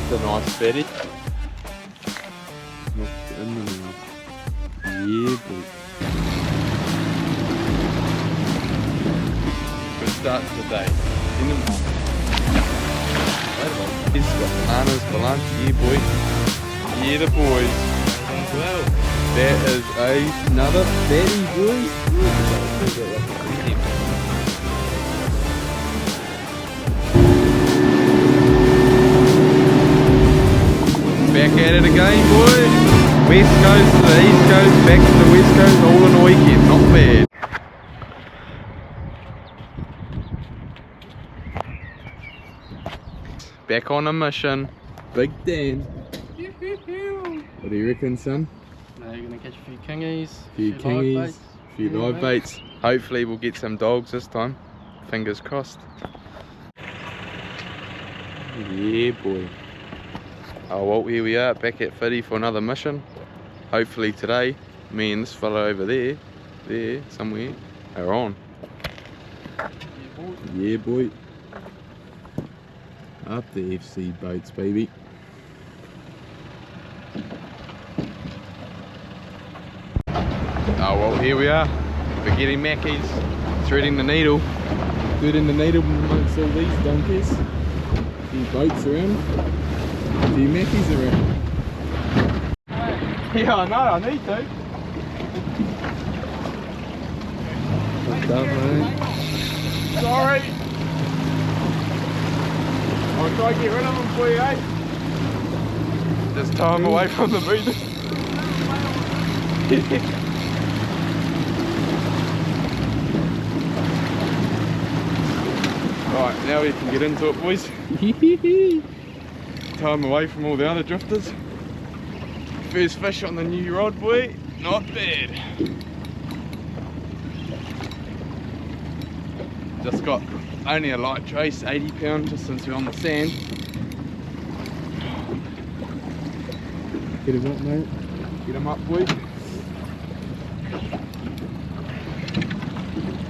That's a nice Betty. Knocked it in the mouth. Yeah, boy. Good start to the day. In the morning. He's got bananas for lunch. Yeah, boy. Yeah, the boys. Well, that is another Betty, boy. Back at it again, boy. West Coast to the East Coast, back to the West Coast, all in a weekend. Not bad. Back on a mission. Big Dan. What do you reckon, son? Now you're going to catch a few kingies, A few kingies, a few live baits. Hopefully we'll get some dogs this time. Fingers crossed. Yeah, boy. Oh well, here we are back at Whiri for another mission. Hopefully today, me and this fella over there, somewhere, are on. Yeah, boy. Up the FC boats, baby. Oh well, here we are. We're getting Mackies, threading the needle. Threading the needle amongst all these donkeys. A few boats around. A few Mackies around. Yeah, I know, I need to. What's up, mate? Sorry. I'll try to get rid of them for you, eh? Just tie them away from the breathing. Right, now we can get into it, boys. Tie them away from all the other drifters. First fish on the new rod, boy. Not bad. Just got only a light trace, 80 pound, just since we're on the sand. Get him up, mate. Get him up, boy.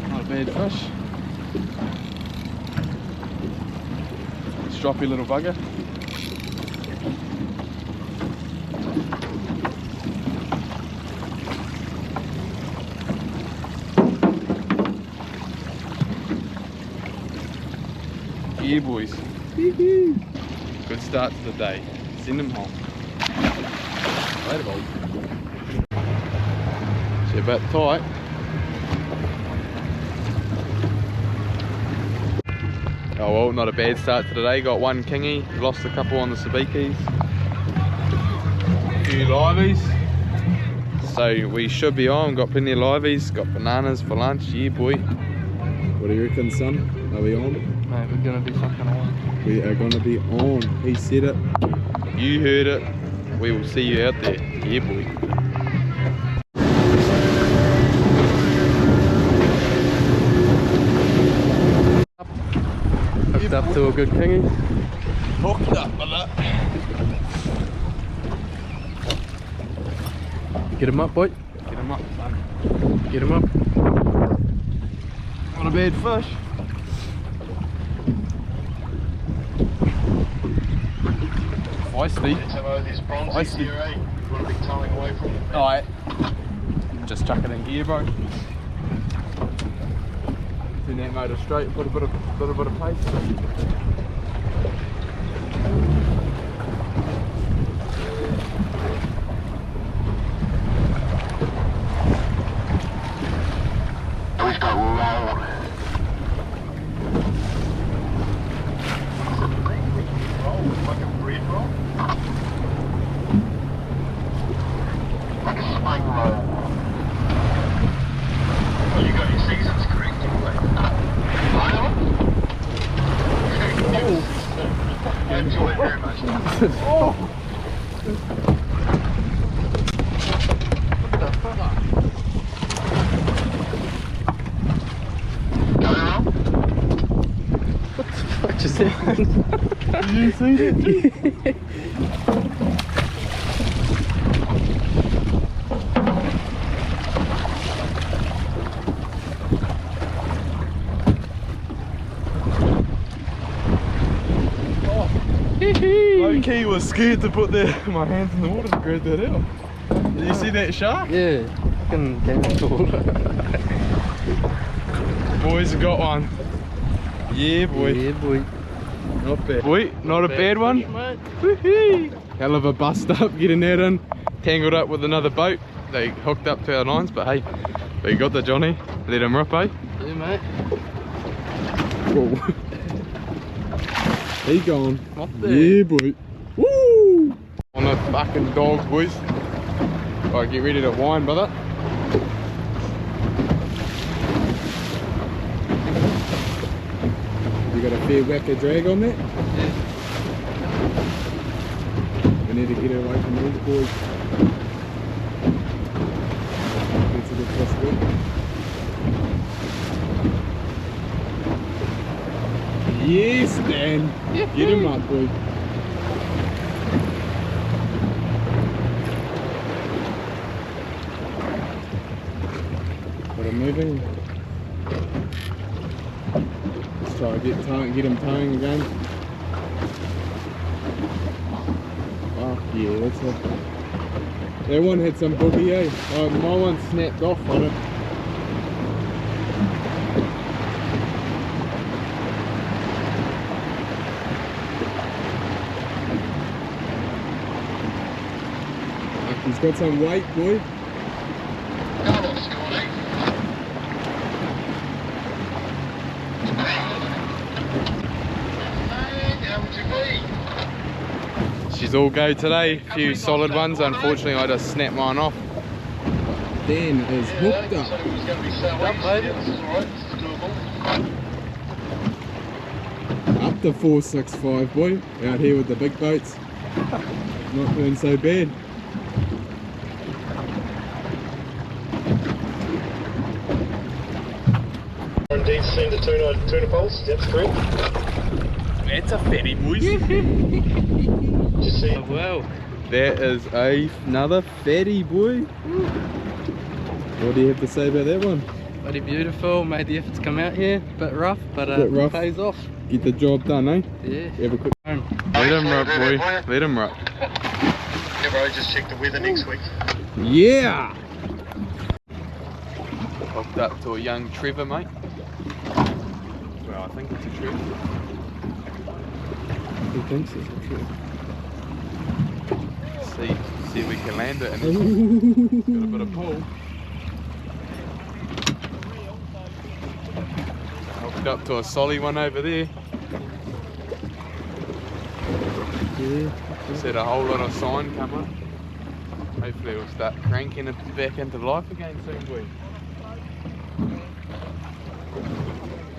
Not a bad fish. Stroppy little bugger. Yeah, boys. Good start to the day. Send them home. Later, boys. So a bit tight. Oh well, not a bad start to the day. Got one kingy, lost a couple on the sabikis. A few liveys. So we should be on. Got plenty of liveys. Got bananas for lunch. Yeah, boy. What do you reckon, son? Are we on? Mate, we're going to be fucking on. We are going to be on. He said it. You heard it. We will see you out there. Yeah, boy. Hooked up to a good kingy. Hooked up with that. Get him up, boy. Get him up, son. Get him up. Not a bad fish. Feisty. Feisty. Alright. Just chuck it in gear, bro. Turn that motor straight, put a bit of pace. We've got roll. Like a bread roll? Like a spike roll. Well, you got your seasons correct, anyway. I enjoy it very much. Oh! What just happened? Did you see that? Low key was scared to put my hands in the water to grab that out. Did you see that shark? Yeah, fucking damn cool. Boys have got one. Yeah, boy. Yeah, boy. Not bad. Boy, not a bad one. Woohoo! Hell of a bust up getting that in. Tangled up with another boat. They hooked up to our lines, but hey, we got the Johnny. Let him rip, eh? Yeah, mate. Whoa. He gone. Up there. Yeah, boy. Woo! On the fucking dogs, boys. Alright, get ready to wind, brother. You got a fair whack of drag on that? Yeah. We need to get away from these boys. That's a good possibility. Yes, Dan. Get him up, boy. Got him moving. Let's try to get him towing again. Fuck yeah, that's a... That one had some boogie, eh? Oh, my one snapped off on it. He's got some weight, boy. Come on, Scotty. How would you be? She's all go today. A few solid ones. Unfortunately, I just snapped mine off. Dan is hooked up. So it was going to be so easy. This is alright, this is doable. Up to 465, boy. Out here with the big boats. Not doing so bad. Indeed, seen the tuna poles. That's correct. That's a fatty, boys. Did you see? Oh, wow. That is another fatty, boy. What do you have to say about that one? Bloody beautiful. Made the effort to come out here. Bit rough, but Bit rough. it pays off. Get the job done, eh? Yeah. Have a quick... Home. Let him rip, boy. Let him rip. Yeah, bro, just check the weather next week. Yeah! Hooked up to a young Trevor, mate. Well, I think it's a Trevor. He thinks it's true. See if we can land it and it's got a bit of pull. Hooked up to a solly one over there. Yeah. Just had a whole lot of sign come up. Hopefully we'll start cranking it back into life again soon, boy.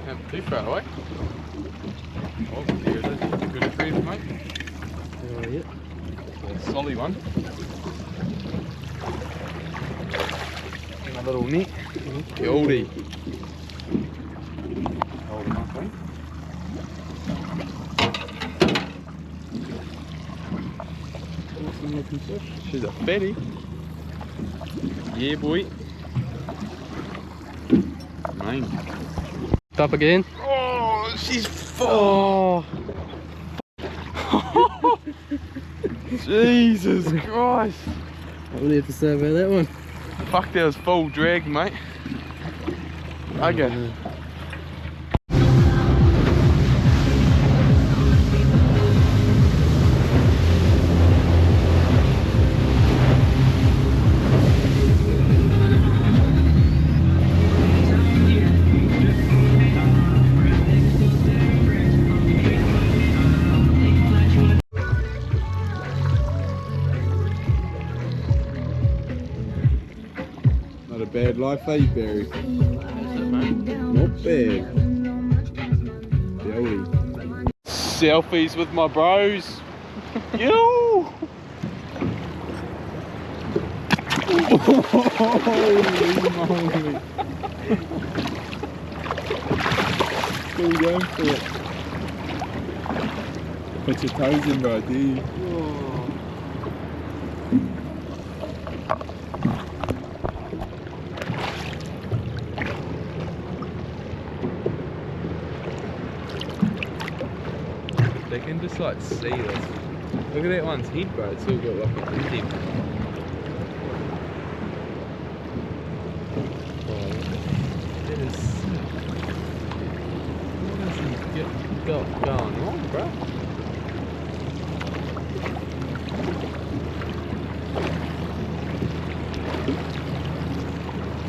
Not too far away. Oh, there it is. Good retrieve, mate. Oh, yeah. A solid one. And a little net. The oldie. Hold him up, eh? Awesome looking fish. She's a fatty. Yeah, boy. Mine. Up again. Oh, she's full. Oh. Jesus Christ. What do you have to say about that one? Fuck, that was full drag, mate. Okay. Not a bad life, eh, Barry? Not bad. The oldie. Selfies with my bros. Yo! Holy moly. Still going for it. Put your toes in right there. Back into looks like sealers. Look at that one's head, bro. It's all got like a ending. Oh, that is sick. What has he got going on, bro?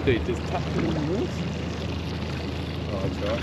Dude, just tuck it in the woods. Oh, that's right.